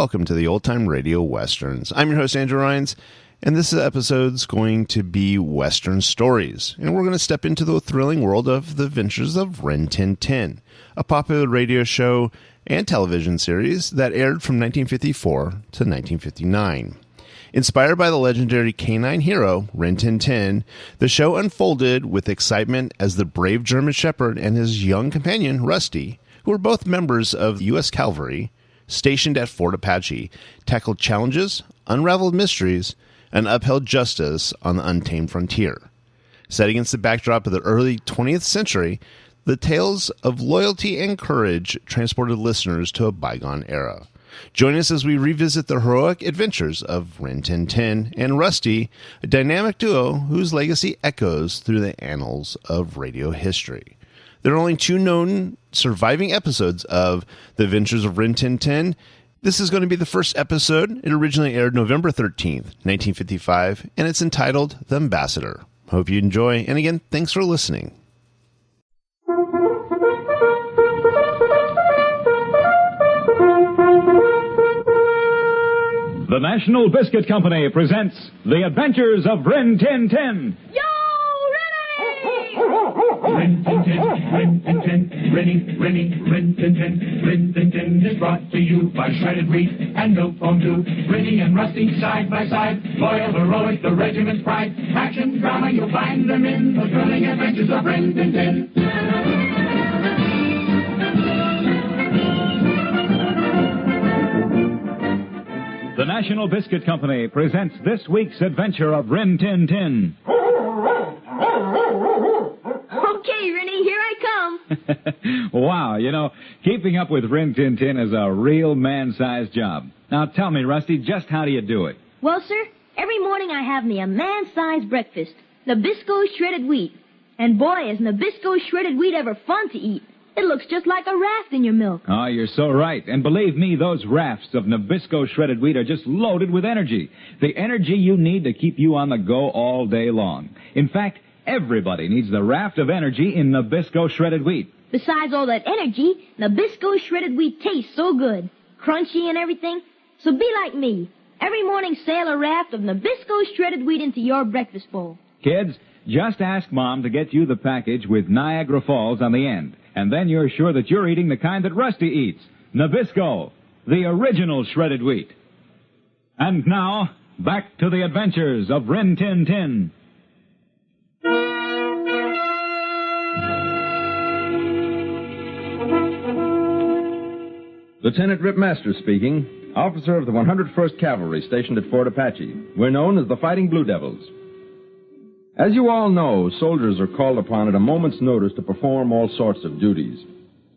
welcome to the Old Time Radio Westerns. I'm your host, Andrew Rhynes, and this episode's going to be Western stories. And we're going to step into the thrilling world of the adventures of Rin Tin Tin, a popular radio show and television series that aired from 1954 to 1959. Inspired by the legendary canine hero, Rin Tin Tin, the show unfolded with excitement as the brave German Shepherd and his young companion, Rusty, who were both members of the U.S. Cavalry, stationed at Fort Apache, tackled challenges, unraveled mysteries, and upheld justice on the untamed frontier. Set against the backdrop of the early 20th century, the tales of loyalty and courage transported listeners to a bygone era. Join us as we revisit the heroic adventures of Rin Tin Tin and Rusty, a dynamic duo whose legacy echoes through the annals of radio history. There are only 2 known surviving episodes of The Adventures of Rin Tin Tin. This is going to be the first episode. It originally aired November 13th, 1955, and it's entitled The Ambassador. Hope you enjoy, and again, thanks for listening. The National Biscuit Company presents The Adventures of Rin Tin Tin. Yo, Rin Tin Tin, Rin Tin Tin, Rin Tin Tin, Rin Tin Tin is brought to you by shredded wheat and milk fondue. Rinny and Rusty side by side, loyal, heroic, the regiment's pride. Action, drama, you'll find them in the thrilling adventures of Rin Tin Tin. The National Biscuit Company presents this week's adventure of Rin Tin Tin. Okay, Rennie, here I come. Wow, keeping up with Rin Tin Tin is a real man-sized job. Now tell me, Rusty, just how do you do it? Well, sir, every morning I have me a man-sized breakfast, Nabisco shredded wheat. And boy, is Nabisco shredded wheat ever fun to eat. It looks just like a raft in your milk. Oh, you're so right. And believe me, those rafts of Nabisco shredded wheat are just loaded with energy. The energy you need to keep you on the go all day long. In fact, everybody needs the raft of energy in Nabisco shredded wheat. Besides all that energy, Nabisco shredded wheat tastes so good. Crunchy and everything. So be like me. Every morning sail a raft of Nabisco shredded wheat into your breakfast bowl. Kids, just ask Mom to get you the package with Niagara Falls on the end. And then you're sure that you're eating the kind that Rusty eats. Nabisco, the original shredded wheat. And now, back to the adventures of Rin Tin Tin. Lieutenant Rip Masters speaking, officer of the 101st Cavalry stationed at Fort Apache. We're known as the Fighting Blue Devils. As you all know, soldiers are called upon at a moment's notice to perform all sorts of duties,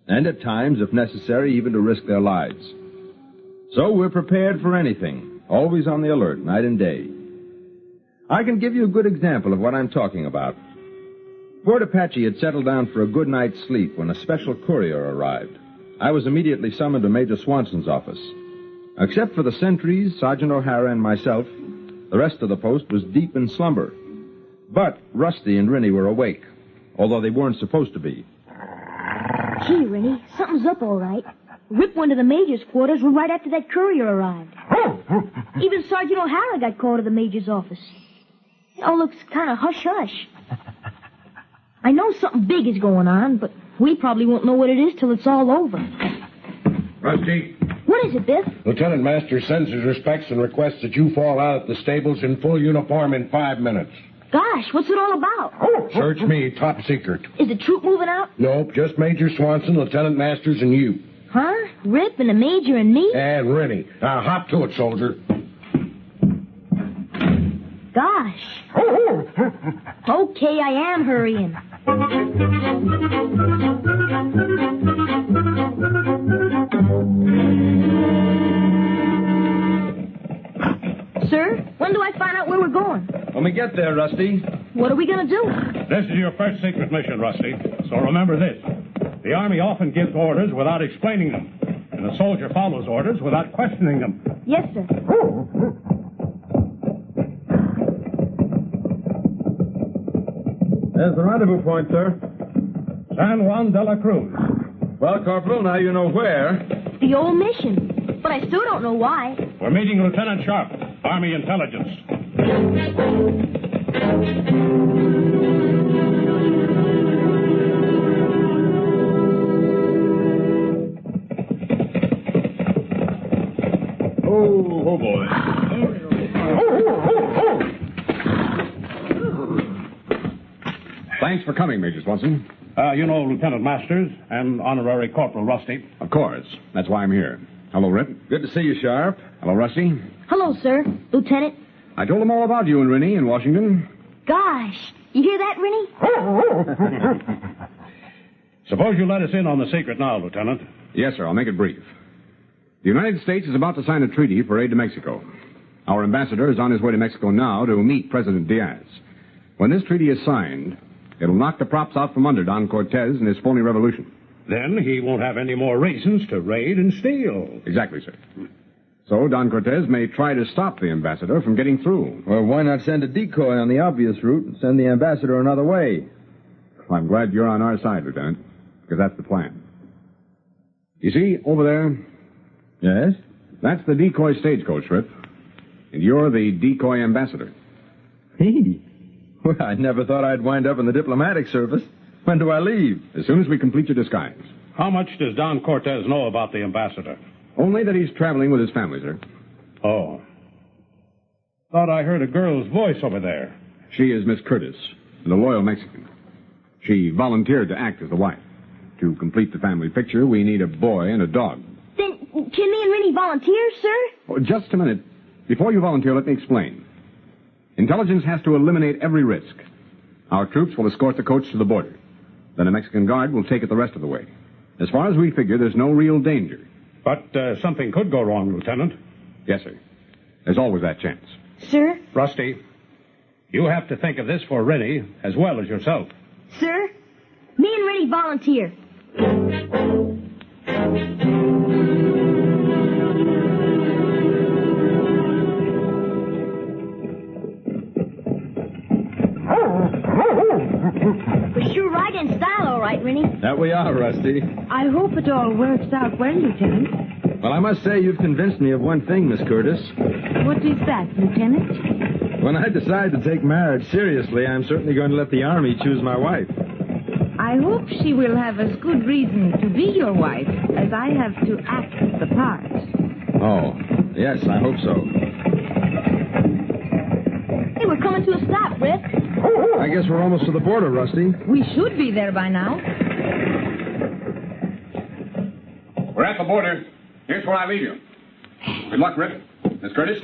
and at times, if necessary, even to risk their lives. So we're prepared for anything, always on the alert, night and day. I can give you a good example of what I'm talking about. Fort Apache had settled down for a good night's sleep when a special courier arrived. I was immediately summoned to Major Swanson's office. Except for the sentries, Sergeant O'Hara, and myself, the rest of the post was deep in slumber. But Rusty and Rennie were awake, although they weren't supposed to be. Gee, Rennie, something's up all right. Rip went to the major's quarters right after that courier arrived. Even Sergeant O'Hara got called to the major's office. It all looks kind of hush-hush. I know something big is going on, but we probably won't know what it is till it's all over. Rusty. What is it, Biff? Lieutenant Master sends his respects and requests that you fall out at the stables in full uniform in 5 minutes. Gosh, what's it all about? Search me, top secret. Is the troop moving out? Nope, just Major Swanson, Lieutenant Masters, and you. Huh? Rip and the major and me? And Rennie. Now, hop to it, soldier. Gosh. Okay, I am hurrying. Sir, when do I find out where we're going? When we get there, Rusty. What are we going to do? This is your first secret mission, Rusty. So remember this. The Army often gives orders without explaining them. And the soldier follows orders without questioning them. Yes, sir. There's the rendezvous point, sir. San Juan de la Cruz. Well, Corporal, now you know where. The old mission. but I still don't know why. We're meeting Lieutenant Sharp, Army Intelligence. Oh, boy. Thanks for coming, Major Swanson. You know Lieutenant Masters and Honorary Corporal Rusty. Of course. That's why I'm here. Hello, Rip. Good to see you, Sharp. Hello, Rusty. Hello, sir. Lieutenant. I told them all about you and Rennie in Washington. Gosh, you hear that, Rennie? Suppose you let us in on the secret now, Lieutenant. Yes, sir. I'll make it brief. The United States is about to sign a treaty for aid to Mexico. Our ambassador is on his way to Mexico now to meet President Diaz. When this treaty is signed, it'll knock the props out from under Don Cortez and his phony revolution. Then he won't have any more reasons to raid and steal. Exactly, sir. So Don Cortez may try to stop the ambassador from getting through. Well, why not send a decoy on the obvious route and send the ambassador another way? Well, I'm glad you're on our side, Lieutenant, because that's the plan. You see, over there, Yes? that's the decoy stagecoach, Rip. And you're the decoy ambassador. He? Well, I never thought I'd wind up in the diplomatic service. When do I leave? As soon as we complete your disguise. How much does Don Cortez know about the ambassador? Only that he's traveling with his family, sir. Oh. Thought I heard a girl's voice over there. She is Miss Curtis, and a loyal Mexican. She volunteered to act as the wife. To complete the family picture, we need a boy and a dog. Then can me and Rennie volunteer, sir? Oh, just a minute. Before you volunteer, let me explain. Intelligence has to eliminate every risk. Our troops will escort the coach to the border. Then a Mexican guard will take it the rest of the way. As far as we figure, there's no real danger. But something could go wrong, Lieutenant. Yes, sir. There's always that chance. Sir? Rusty, you have to think of this for Rennie as well as yourself. Sir? Me and Rennie volunteer. We're sure right in style, all right, Rennie. That we are, Rusty. I hope it all works out well, Lieutenant. Well, I must say you've convinced me of one thing, Miss Curtis. What is that, Lieutenant? When I decide to take marriage seriously, I'm certainly going to let the Army choose my wife. I hope she will have as good reason to be your wife as I have to act the part. Oh, yes, I hope so. Hey, we're coming to a stop, Rip. I guess we're almost to the border, Rusty. We should be there by now. We're at the border. Here's where I leave you. Good luck, Rip. Miss Curtis.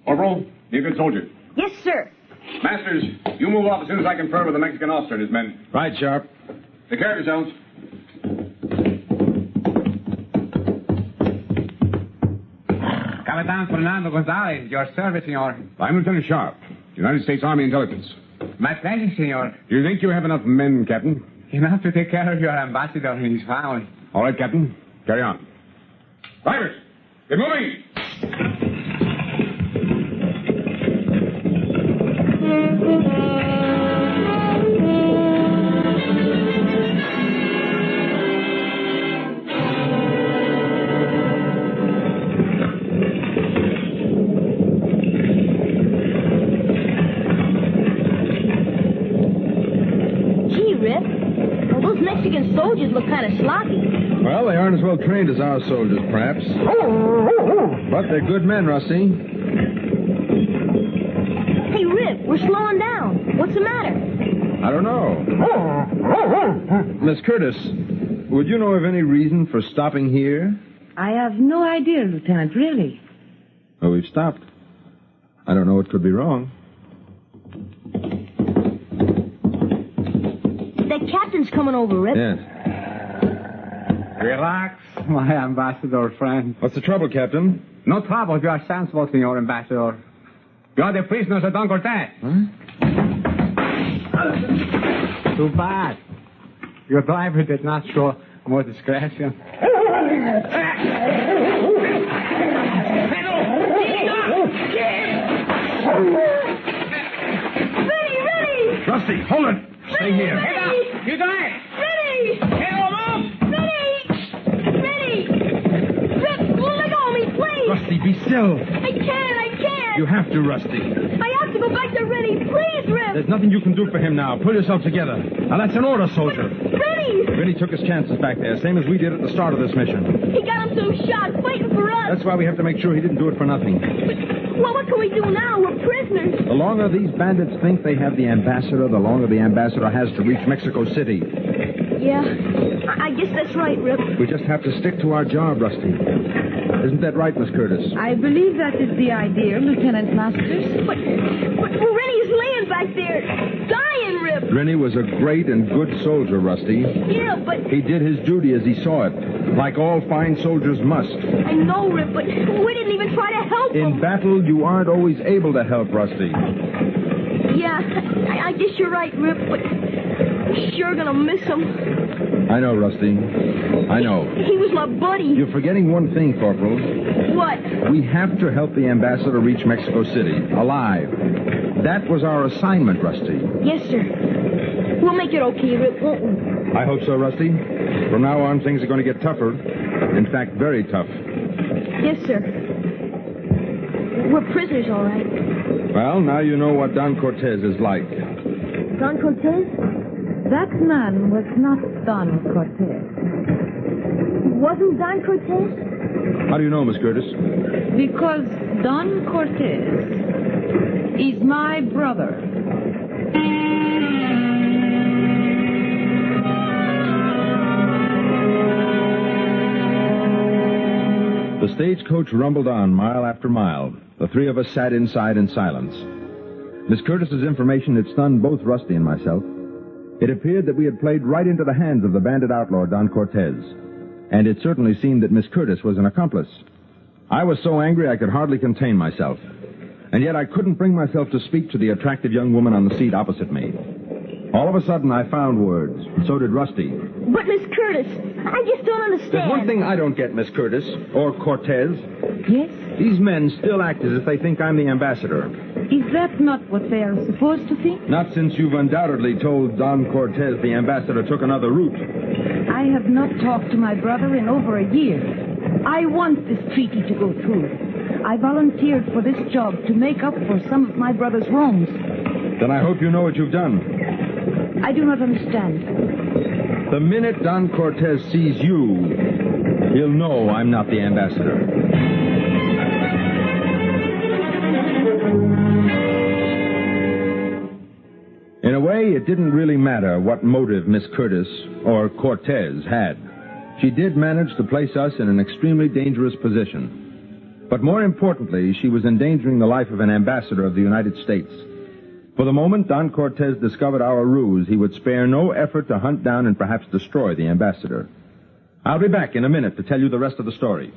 Corporal, be a good soldier. Yes, sir. Masters, you move off as soon as I confer with the Mexican officer and his men. Right, Sharp. Take care of yourselves. Capitan Fernando Gonzalez, your service, senor. I'm Lieutenant Sharp, United States Army Intelligence. My pleasure, senor. Do you think you have enough men, Captain? Enough to take care of your ambassador and his family. All right, Captain. Carry on. Drivers, get moving! Gee, Rip. Well, those Mexican soldiers look kind of sloppy. Well, they aren't as well trained as our soldiers, perhaps. But they're good men, Rusty. Hey, Rip, we're slowing down. What's the matter? I don't know. Miss Curtis, would you know of any reason for stopping here? I have no idea, Lieutenant, really. Well, we've stopped. I don't know what could be wrong. That captain's coming over, Rip. Yes. Relax, my ambassador friend. What's the trouble, Captain? No trouble. You are sensible, senor ambassador. You are the prisoners of Don Cortez. Huh? Too bad. Your driver did not show more discretion. Rennie! Rusty, hold it! Stay here. Rennie! You guys! Rennie! Hey, move! Rennie! Rennie! Rip! still. I can't. You have to, Rusty. I have to go back to Rennie. Please, Rip. There's nothing you can do for him now. Pull yourself together. Now, that's an order, soldier. Rennie! Rennie took his chances back there, same as we did at the start of this mission. He got him 2 shots fighting for us. That's why we have to make sure he didn't do it for nothing. Well, what can we do now? We're prisoners. The longer these bandits think they have the ambassador, the longer the ambassador has to reach Mexico City. Yeah, I guess that's right, Rip. We just have to stick to our job, Rusty. Isn't that right, Miss Curtis? I believe that is the idea, Lieutenant Masters. But Rennie's laying back there, dying, Rip. Rennie was a great and good soldier, Rusty. Yeah, but... He did his duty as he saw it, like all fine soldiers must. I know, Rip, but we didn't even try to help him. In battle, you aren't always able to help, Rusty. Yeah, I guess you're right, Rip, but we're sure gonna miss him. I know, Rusty. I know. He was my buddy. You're forgetting one thing, Corporal. What? We have to help the ambassador reach Mexico City, alive. That was our assignment, Rusty. Yes, sir. We'll make it okay, Rip, won't we? I hope so, Rusty. From now on, things are going to get tougher. In fact, very tough. Yes, sir. We're prisoners, all right. Well, now you know what Don Cortez is like. Don Cortez? That man was not Don Cortez. Wasn't Don Cortez? How do you know, Miss Curtis? Because Don Cortez is my brother. The stagecoach rumbled on mile after mile. The 3 of us sat inside in silence. Miss Curtis's information had stunned both Rusty and myself. It appeared that we had played right into the hands of the bandit outlaw Don Cortez. And it certainly seemed that Miss Curtis was an accomplice. I was so angry I could hardly contain myself. And yet I couldn't bring myself to speak to the attractive young woman on the seat opposite me. All of a sudden I found words, and so did Rusty. But, Miss Curtis, I just don't understand. There's one thing I don't get, Miss Curtis, or Cortez. Yes? These men still act as if they think I'm the ambassador. Is that not what they are supposed to think? Not since you've undoubtedly told Don Cortez the ambassador took another route. I have not talked to my brother in over a year. I want this treaty to go through. I volunteered for this job to make up for some of my brother's wrongs. Then I hope you know what you've done. I do not understand. The minute Don Cortez sees you, he'll know I'm not the ambassador. In a way, it didn't really matter what motive Miss Curtis or Cortez had. She did manage to place us in an extremely dangerous position. But more importantly, she was endangering the life of an ambassador of the United States. For the moment Don Cortez discovered our ruse, he would spare no effort to hunt down and perhaps destroy the ambassador. I'll be back in a minute to tell you the rest of the story.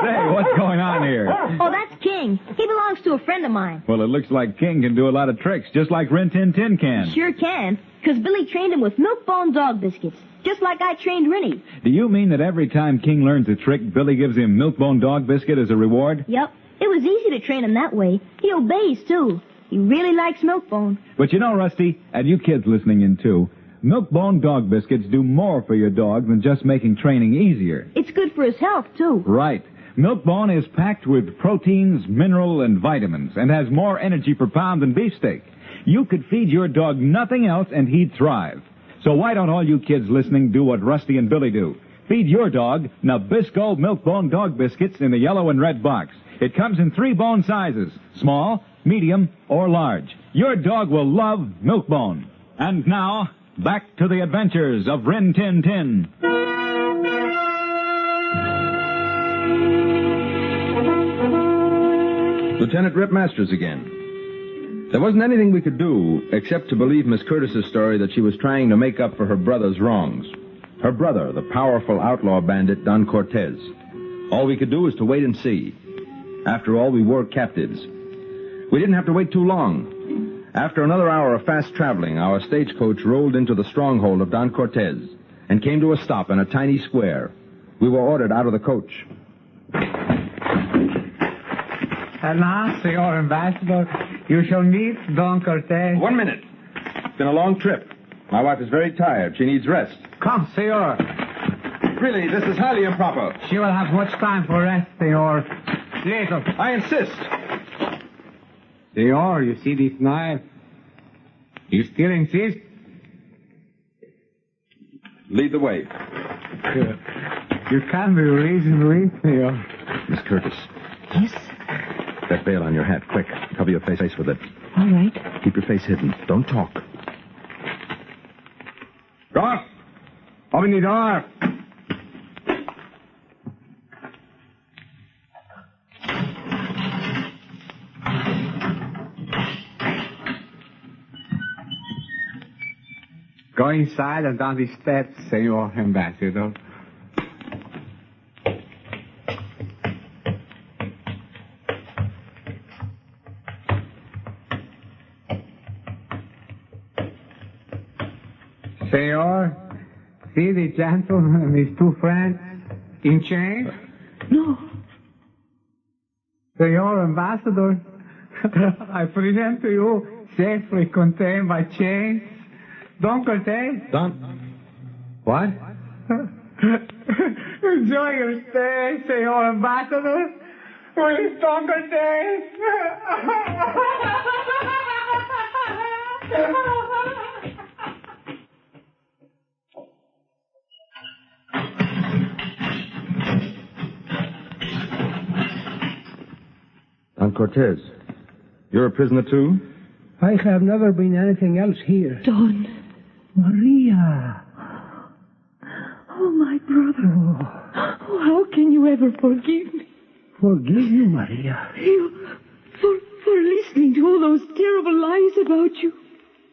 Say, what's going on here? Oh, that's King. He belongs to a friend of mine. Well, it looks like King can do a lot of tricks, just like Rin Tin Tin can. Sure can, because Billy trained him with Milk-Bone dog biscuits, just like I trained Rennie. Do you mean that every time King learns a trick, Billy gives him Milk-Bone dog biscuit as a reward? Yep. It was easy to train him that way. He obeys, too. He really likes Milk-Bone. But you know, Rusty, and you kids listening in, too, Milk-Bone dog biscuits do more for your dog than just making training easier. It's good for his health, too. Right. Milk-Bone is packed with proteins, mineral, and vitamins, and has more energy per pound than beefsteak. You could feed your dog nothing else, and he'd thrive. So why don't all you kids listening do what Rusty and Billy do? Feed your dog Nabisco Milk-Bone dog biscuits in the yellow and red box. It comes in 3 bone sizes, small, medium, or large. Your dog will love Milk-Bone. And now, back to the adventures of Rin Tin Tin. Lieutenant Rip Masters again. There wasn't anything we could do except to believe Miss Curtis's story that she was trying to make up for her brother's wrongs. Her brother, the powerful outlaw bandit Don Cortez. All we could do was to wait and see. After all, we were captives. We didn't have to wait too long. After another hour of fast traveling, our stagecoach rolled into the stronghold of Don Cortez and came to a stop in a tiny square. We were ordered out of the coach. And now, Senor Ambassador, you shall meet Don Cortez. 1 minute. It's been a long trip. My wife is very tired. She needs rest. Come, Senor. Really, this is highly improper. She will have much time for rest, senor. Later. I insist. Senor, you see this knife? You still insist? Lead the way. You can't be reasonably, senor. Miss Curtis. Yes? That veil on your hat, quick. Cover your face with it. All right. Keep your face hidden. Don't talk. Door! Open the door! Go inside and down the steps, Senor Ambassador. Senor, see the gentleman and his two friends in chains? No. Senor Ambassador, I present to you, safely contained by chains, Don Cortez. Don? What? Enjoy your stay, Senor Ambassador, with Don Cortez. Don Cortez, you're a prisoner too? I have never been anything else here. Don. Maria. Oh, my brother. Oh, how can you ever forgive me? Forgive you, Maria. For listening to all those terrible lies about you.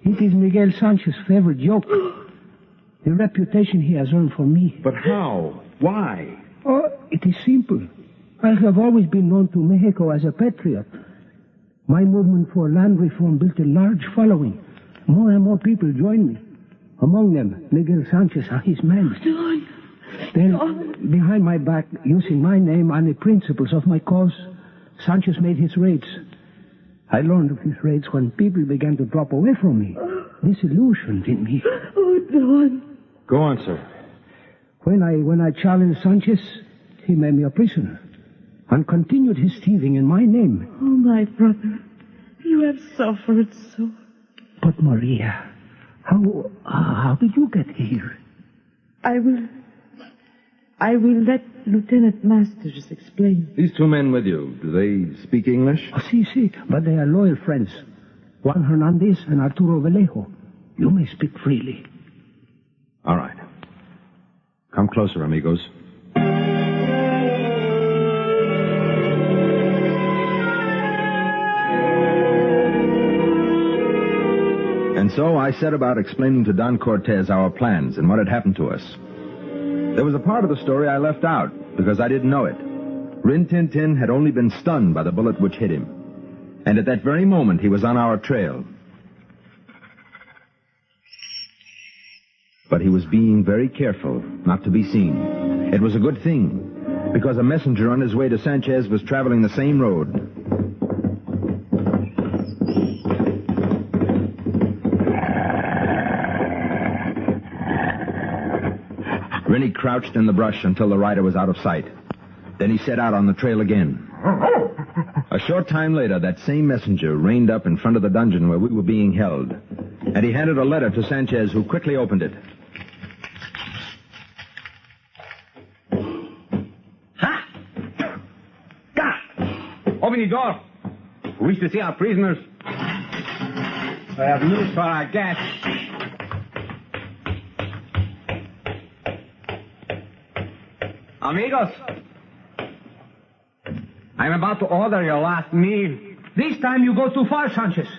It is Miguel Sanchez's favorite joke. The reputation he has earned for me. But how? Why? Oh, it is simple. I have always been known to Mexico as a patriot. My movement for land reform built a large following. More and more people joined me. Among them, Miguel Sanchez and his men. Don. Then, behind my back, using my name and the principles of my cause, Sanchez made his raids. I learned of his raids when people began to drop away from me. Disillusioned in me. Oh, Don. Go on, sir. When I challenged Sanchez, he made me a prisoner and continued his thieving in my name. Oh, my brother. You have suffered so. But, Maria, how did you get here? I will let Lieutenant Masters explain. These two men with you, do they speak English? Oh, si, but they are loyal friends. Juan Hernandez and Arturo Vallejo. You may speak freely. All right. Come closer, amigos. And so I set about explaining to Don Cortez our plans and what had happened to us. There was a part of the story I left out because I didn't know it. Rin Tin Tin had only been stunned by the bullet which hit him. And at that very moment, he was on our trail. But he was being very careful not to be seen. It was a good thing, because a messenger on his way to Sanchez was traveling the same road. Rennie crouched in the brush until the rider was out of sight. Then he set out on the trail again. A short time later, that same messenger reined up in front of the dungeon where we were being held. And he handed a letter to Sanchez, who quickly opened it. Ha! Gah! Open the door. We wish to see our prisoners. I have news for our guests. Amigos, I'm about to order your last meal. This time you go too far, Sanchez.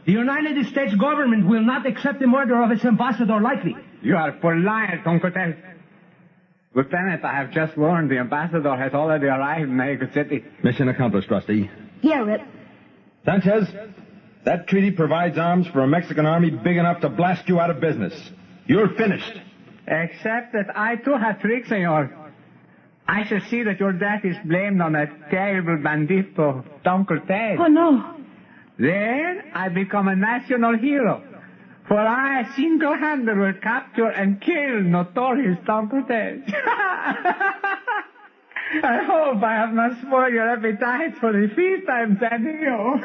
The United States government will not accept the murder of its ambassador lightly. You are full liar, Don Cortez. Lieutenant, I have just learned the ambassador has already arrived in Mexico City. Mission accomplished, Rusty. Yeah, Rip. Sanchez, that treaty provides arms for a Mexican army big enough to blast you out of business. You're finished. Except that I too have tricks, senor. I shall see that your death is blamed on that terrible bandito, Don Cortez. Oh, no. Then I become a national hero. For I single-handed will capture and kill notorious Don Cortez. I hope I have not spoiled your appetite for the feast I'm sending you.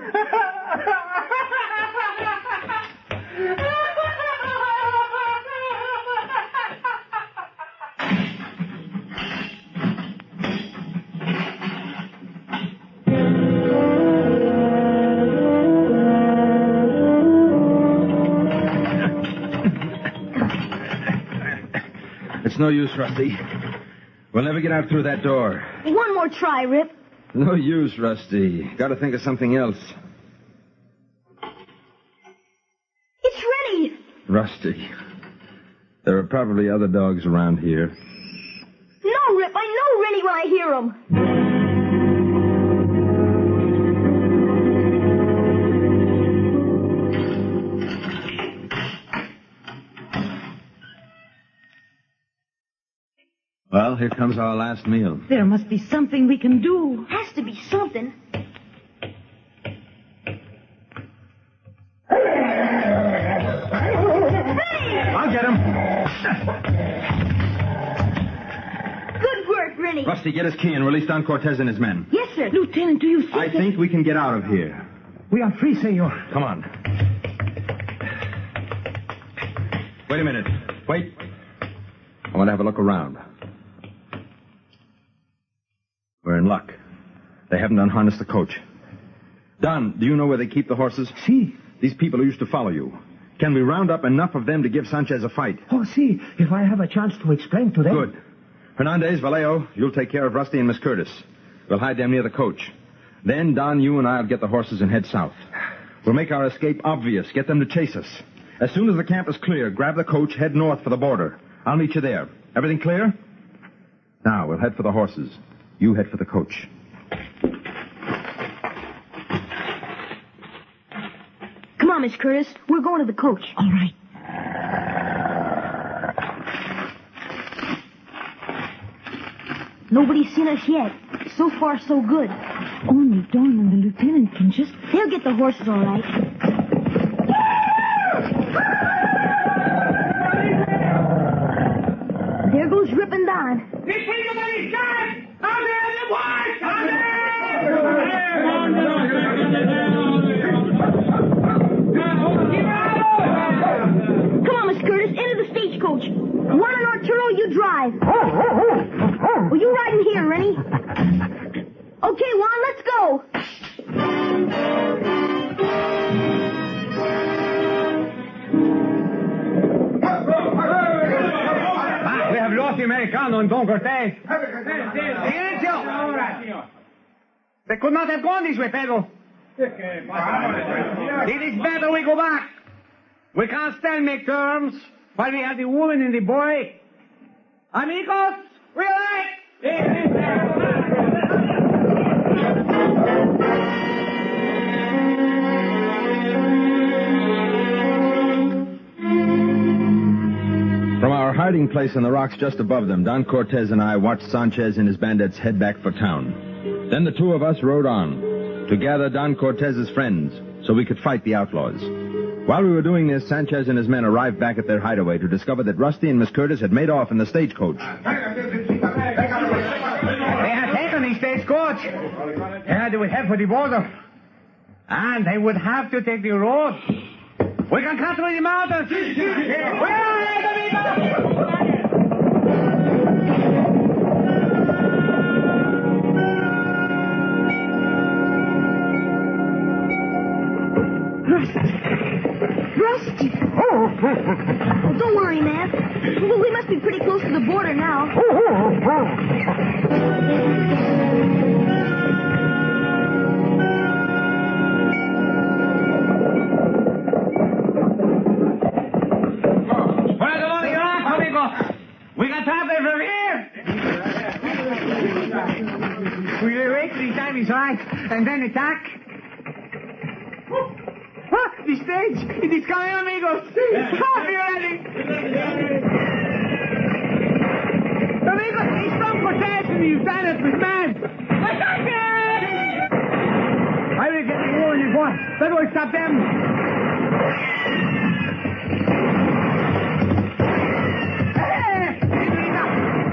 It's no use, Rusty. We'll never get out through that door. One more try, Rip. No use, Rusty. Gotta think of something else. It's Rennie. Rusty. There are probably other dogs around here. No, Rip, I know Rennie when I hear him. Well, here comes our last meal. There must be something we can do. Has to be something. I'll get him. Good work, Rennie. Rusty, get his key and release Don Cortez and his men. Yes, sir. Lieutenant, do you think I think we can get out of here. We are free, senor. Come on. Wait a minute. Wait. I want to have a look around. We're in luck. They haven't unharnessed the coach. Don, do you know where they keep the horses? Si. These people used to follow you. Can we round up enough of them to give Sanchez a fight? Oh, si. If I have a chance to explain to them. Good. Hernandez, Vallejo, you'll take care of Rusty and Miss Curtis. We'll hide them near the coach. Then, Don, you and I'll get the horses and head south. We'll make our escape obvious, get them to chase us. As soon as the camp is clear, grab the coach, head north for the border. I'll meet you there. Everything clear? Now, we'll head for the horses. You head for the coach. Come on, Miss Curtis. We're going to the coach. All right. Nobody's seen us yet. So far, so good. Only Don and the lieutenant can just... They'll get the horses all right. There goes Rip and Don. Come on, Miss Curtis, into the stagecoach. Juan and Arturo, you drive. Well, you ride in here, Rennie. Okay, Juan, let's go. We have lost the Americano and Don Cortez. They could not have gone this way, Pedro. It is better we go back. We can't stand make terms while we have the woman and the boy. Amigos, relax. From our hiding place in the rocks just above them, Don Cortez and I watched Sanchez and his bandits head back for town. Then the two of us rode on to gather Don Cortez's friends so we could fight the outlaws. While we were doing this, Sanchez and his men arrived back at their hideaway to discover that Rusty and Miss Curtis had made off in the stagecoach. They had taken the stagecoach. And they would head for the border. And they would have to take the road. We can cut through the mountains. Rusty. Oh, don't worry, man. We must be pretty close to the border now. Where's the money, amigo? We can tap it from here. We'll wait till the time is right and then attack. The stage! It is coming, amigos! Stop you ready! Amigos, it's Don Cortez and the lieutenant with men! I will get the war in his one. That will stop them!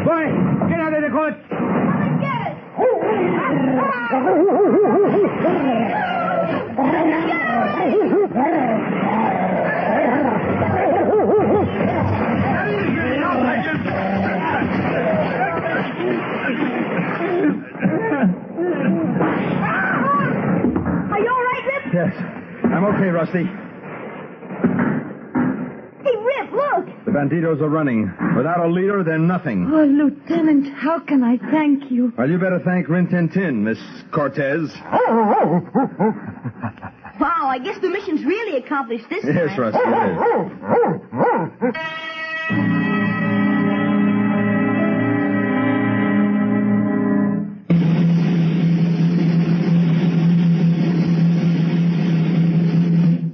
Boy, get out of the coach. Come and get it. Are you all right, Rip? Yes. I'm okay, Rusty. Hey, Rip, look. The banditos are running. Without a leader, they're nothing. Oh, Lieutenant, how can I thank you? Well, you better thank Rin Tin Tin, Miss Cortez. Wow, I guess the mission's really accomplished this time. Yes, Rusty, it is.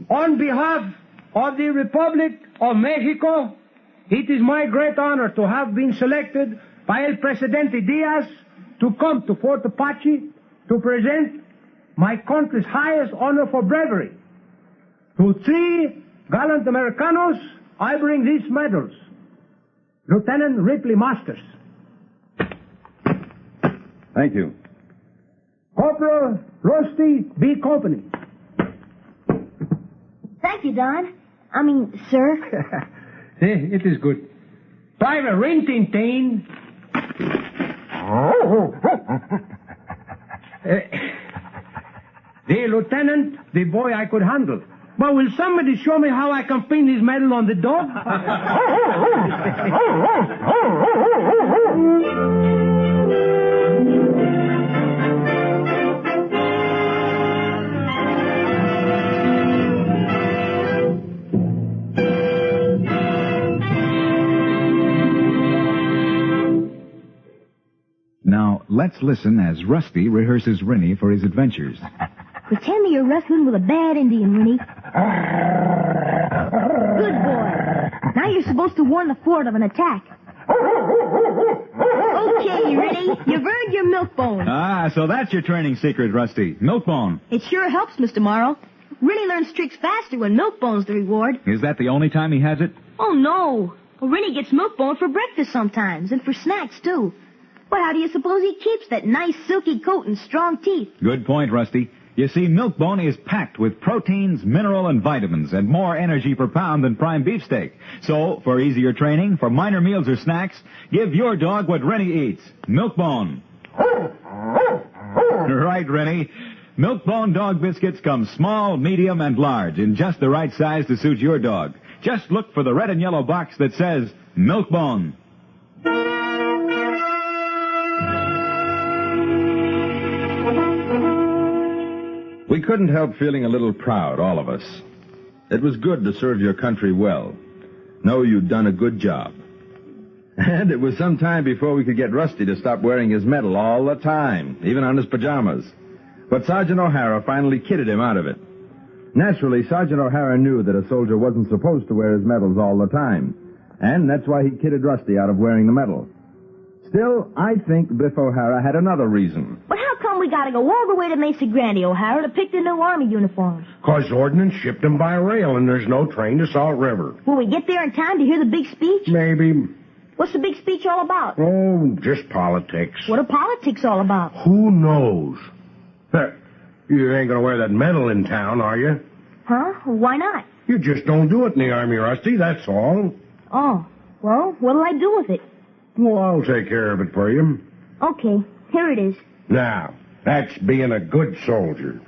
On behalf of the Republic of Mexico, it is my great honor to have been selected by El Presidente Diaz to come to Fort Apache to present my country's highest honor for bravery. To 3 gallant Americanos, I bring these medals. Lieutenant Ripley Masters. Thank you. Corporal Rusty B. Company. Thank you, Don. I mean, sir. It is good. Private Rin Tin Tin. The lieutenant, the boy I could handle. But will somebody show me how I can pin this medal on the dog? Now, let's listen as Rusty rehearses Rennie for his adventures. Pretend that you're wrestling with a bad Indian, Rennie. Good boy. Now you're supposed to warn the fort of an attack. Okay, Rennie, you've earned your milk bone. Ah, so that's your training secret, Rusty. Milk bone. It sure helps, Mr. Morrow. Rennie learns tricks faster when milk bone's the reward. Is that the only time he has it? Oh, no. Well, Rennie gets milk bone for breakfast sometimes, and for snacks, too. Well, how do you suppose he keeps that nice silky coat and strong teeth? Good point, Rusty. You see, milk bone is packed with proteins, mineral, and vitamins, and more energy per pound than prime beefsteak. So, for easier training, for minor meals or snacks, give your dog what Rennie eats. Milk bone. Right, Rennie. Milk bone dog biscuits come small, medium, and large, in just the right size to suit your dog. Just look for the red and yellow box that says Milk Bone. We couldn't help feeling a little proud, all of us. It was good to serve your country well. Know you'd done a good job. And it was some time before we could get Rusty to stop wearing his medal all the time, even on his pajamas. But Sergeant O'Hara finally kidded him out of it. Naturally, Sergeant O'Hara knew that a soldier wasn't supposed to wear his medals all the time, and that's why he kidded Rusty out of wearing the medal. Still, I think Biff O'Hara had another reason. But how come we gotta go all the way to Mesa Grande, O'Hara, to pick the new Army uniforms? 'Cause ordnance shipped them by rail, and there's no train to Salt River. Will we get there in time to hear the big speech? Maybe. What's the big speech all about? Oh, just politics. What are politics all about? Who knows? You ain't gonna wear that medal in town, are you? Huh? Why not? You just don't do it in the Army, Rusty, that's all. Oh, well, what'll I do with it? Well, I'll take care of it for you. Okay, here it is. Now, that's being a good soldier.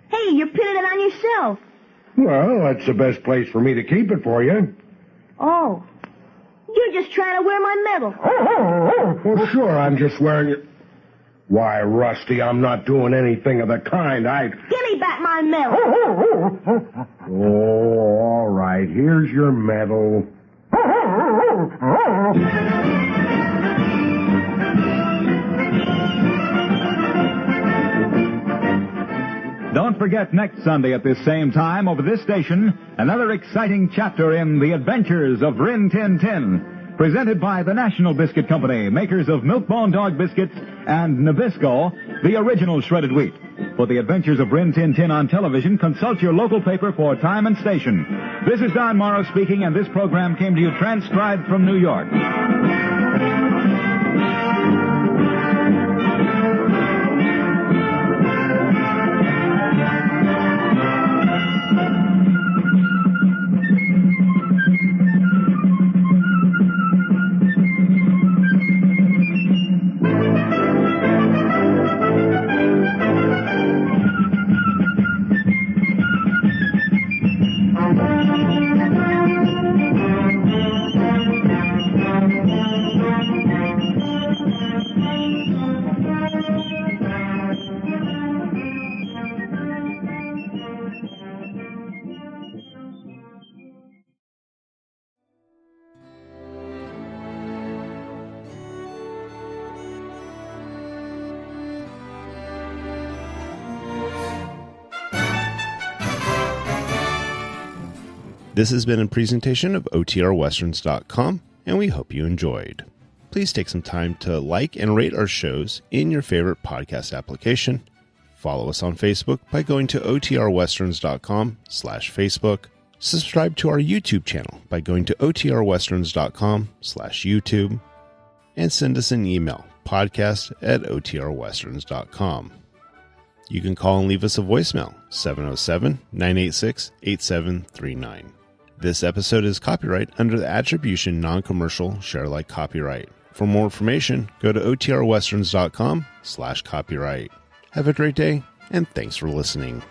Hey, you're pinning it on yourself. Well, that's the best place for me to keep it for you. Oh, you're just trying to wear my medal. Well, sure, I'm just wearing it. Why, Rusty, I'm not doing anything of the kind. Give me back my medal. Oh, all right, here's your medal. Don't forget next Sunday at this same time over this station, another exciting chapter in The Adventures of Rin Tin Tin, presented by the National Biscuit Company, makers of Milk Bone Dog Biscuits and Nabisco, the original shredded wheat. For The Adventures of Rin Tin Tin on television, consult your local paper for time and station. This is Don Morrow speaking, and this program came to you transcribed from New York. This has been a presentation of OTRWesterns.com, and we hope you enjoyed. Please take some time to like and rate our shows in your favorite podcast application. Follow us on Facebook by going to OTRWesterns.com/Facebook. Subscribe to our YouTube channel by going to OTRWesterns.com/YouTube. And send us an email, podcast@OTRWesterns.com. You can call and leave us a voicemail, 707-986-8739. This episode is copyright under the Attribution Non-Commercial Share-alike copyright. For more information, go to OTRWesterns.com/copyright. Have a great day, and thanks for listening.